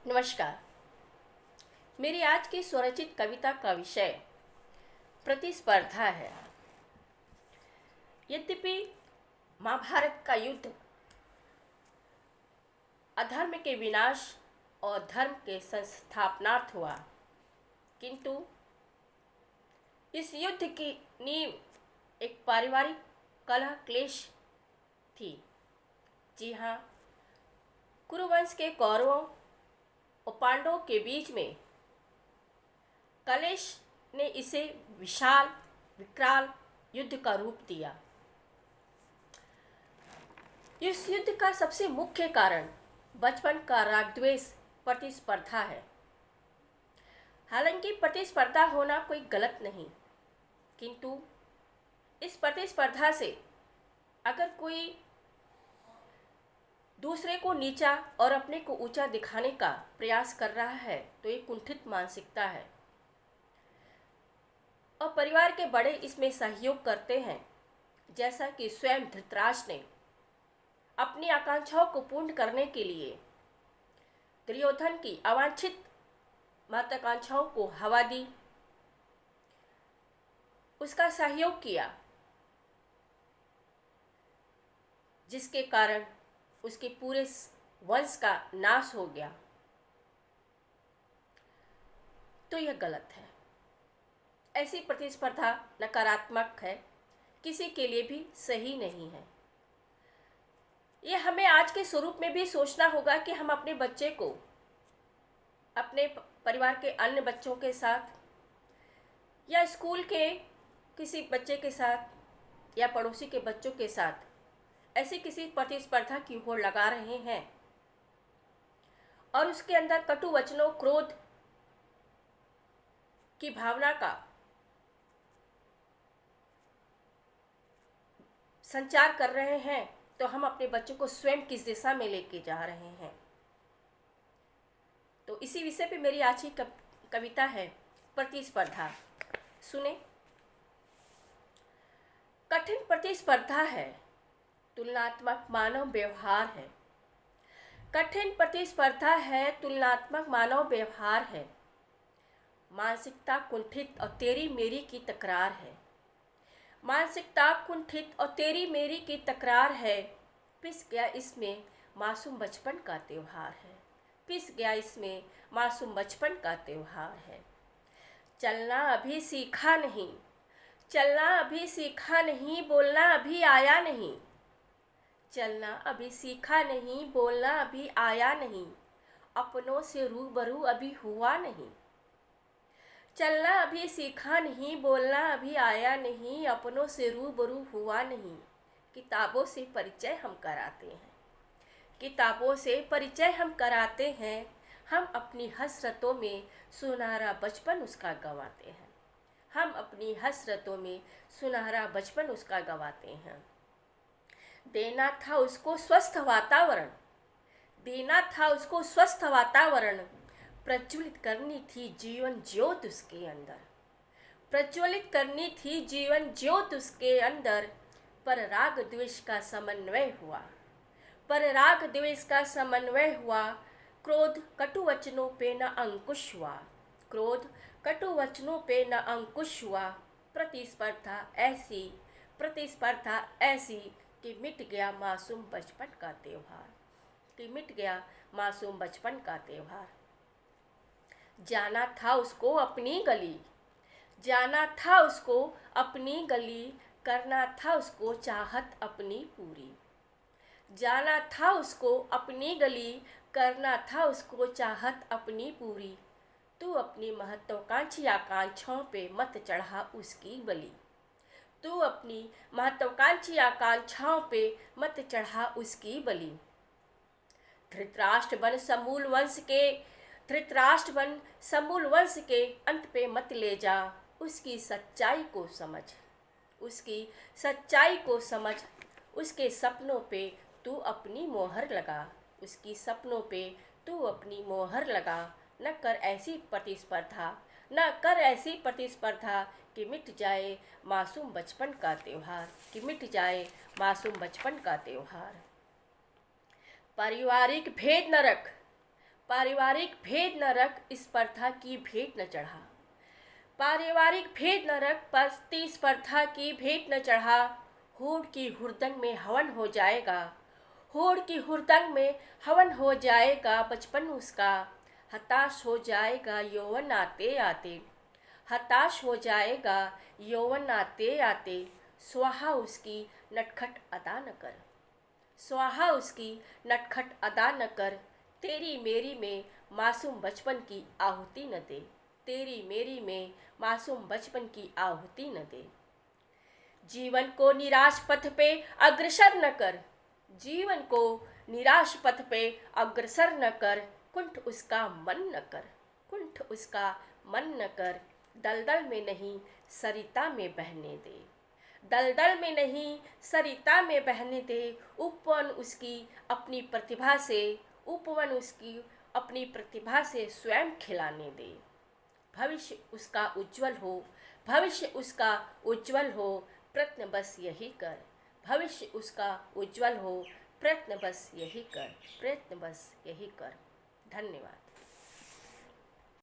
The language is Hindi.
नमस्कार। मेरी आज की स्वरचित कविता का विषय प्रतिस्पर्धा है। यद्यपि महाभारत का युद्ध अधर्म के विनाश और धर्म के संस्थापनार्थ हुआ, किंतु इस युद्ध की नींव एक पारिवारिक कलह क्लेश थी। जी हाँ, कुरुवंश के कौरवों और पांडवों के बीच में कलेश ने इसे विशाल विकराल युद्ध का रूप दिया। इस युद्ध का सबसे मुख्य कारण बचपन का रागद्वेष प्रतिस्पर्धा है। हालांकि प्रतिस्पर्धा होना कोई गलत नहीं, किंतु इस प्रतिस्पर्धा से अगर कोई दूसरे को नीचा और अपने को ऊंचा दिखाने का प्रयास कर रहा है तो ये कुंठित मानसिकता है। और परिवार के बड़े इसमें सहयोग करते हैं, जैसा कि स्वयं धृतराष्ट्र ने अपनी आकांक्षाओं को पूर्ण करने के लिए दुर्योधन की अवांछित महत्वाकांक्षाओं को हवा दी, उसका सहयोग किया, जिसके कारण उसके पूरे वंश का नाश हो गया। तो यह गलत है। ऐसी प्रतिस्पर्धा नकारात्मक है, किसी के लिए भी सही नहीं है। ये हमें आज के स्वरूप में भी सोचना होगा कि हम अपने बच्चे को अपने परिवार के अन्य बच्चों के साथ या स्कूल के किसी बच्चे के साथ या पड़ोसी के बच्चों के साथ ऐसी किसी प्रतिस्पर्धा की होड़ लगा रहे हैं और उसके अंदर कटु वचनों, क्रोध की भावना का संचार कर रहे हैं, तो हम अपने बच्चों को स्वयं किस दिशा में लेके जा रहे हैं। तो इसी विषय पे मेरी आज की कविता है प्रतिस्पर्धा। सुने। कठिन प्रतिस्पर्धा है, तुलनात्मक मानव व्यवहार है। कठिन प्रतिस्पर्धा है, तुलनात्मक मानव व्यवहार है। मानसिकता कुंठित और तेरी मेरी की तकरार है। मानसिकता कुंठित और तेरी मेरी की तकरार है। पिस गया इसमें मासूम बचपन का त्योहार है। पिस गया इसमें मासूम बचपन का त्योहार है। चलना अभी सीखा नहीं, चलना अभी सीखा नहीं, बोलना अभी आया नहीं। चलना अभी सीखा नहीं, बोलना अभी आया नहीं, अपनों से रूबरू अभी हुआ नहीं। चलना अभी सीखा नहीं, बोलना अभी आया नहीं, अपनों से रूबरू हुआ नहीं। किताबों से परिचय हम कराते हैं, किताबों से परिचय हम कराते हैं। हम अपनी हसरतों में सुनहरा बचपन उसका गंवाते हैं। हम अपनी हसरतों में सुनहरा बचपन उसका गंवाते हैं। देना था उसको स्वस्थ वातावरण, देना था उसको स्वस्थ वातावरण। प्रज्वलित करनी थी जीवन ज्योत उसके अंदर, प्रज्वलित करनी थी जीवन ज्योत उसके अंदर। पर राग द्वेष का समन्वय हुआ, पर राग द्वेष का समन्वय हुआ। क्रोध कटु वचनों पे न अंकुश हुआ, क्रोध कटु वचनों पे न अंकुश हुआ। प्रतिस्पर्धा ऐसी, प्रतिस्पर्धा ऐसी कि मिट गया मासूम बचपन का त्योहार, कि मिट गया मासूम बचपन का त्योहार। जाना था उसको अपनी गली, जाना था उसको अपनी गली, करना था उसको चाहत अपनी पूरी। जाना था उसको अपनी गली, करना था उसको चाहत अपनी पूरी। तू अपनी महत्वाकांक्षी आकांक्षाओं पे मत चढ़ा उसकी बलि, तू अपनी महत्वाकांक्षी आकांक्षाओं पे मत चढ़ा उसकी बलि। धृतराष्ट्र बन समूल वंश के, धृतराष्ट्र बन समूल वंश के अंत पे मत ले जा। उसकी सच्चाई को समझ, उसकी सच्चाई को समझ। उसके सपनों पे तू अपनी मोहर लगा, उसकी सपनों पे तू अपनी मोहर लगा। न कर ऐसी प्रतिस्पर्धा, न कर ऐसी प्रतिस्पर्धा कि मिट जाए मासूम बचपन का त्योहार, कि मिट जाए मासूम बचपन का त्योहार। पारिवारिक भेद न रख, पारिवारिक भेद न रख, स्पर्धा की भेंट न चढ़ा। पारिवारिक भेद न रख, प्रतिस्पर्धा की भेंट न चढ़ा। होड़ की हुरदंग में हवन हो जाएगा, होड़ की हुरदंग में हवन हो जाएगा बचपन उसका। हताश हो जाएगा यौवन आते आते, हताश हो जाएगा यौवन आते आते। स्वाहा उसकी नटखट अदा न कर, स्वाहा उसकी नटखट अदा न कर। तेरी मेरी में मासूम बचपन की आहुति न दे, तेरी मेरी में मासूम बचपन की आहुति न दे। जीवन को निराश पथ पे अग्रसर न कर, जीवन को निराश पथ पे अग्रसर न कर। कुंठ उसका मन न कर, कुंठ उसका मन न कर। दलदल में नहीं सरिता में बहने दे, दलदल में नहीं सरिता में बहने दे। उपवन उसकी अपनी प्रतिभा से, उपवन उसकी अपनी प्रतिभा से स्वयं खिलाने दे। भविष्य उसका उज्जवल हो, भविष्य उसका उज्जवल हो, प्रयत्न बस यही कर। भविष्य उसका उज्जवल हो, प्रयत्न बस यही कर, प्रयत्न बस यही कर। धन्यवाद।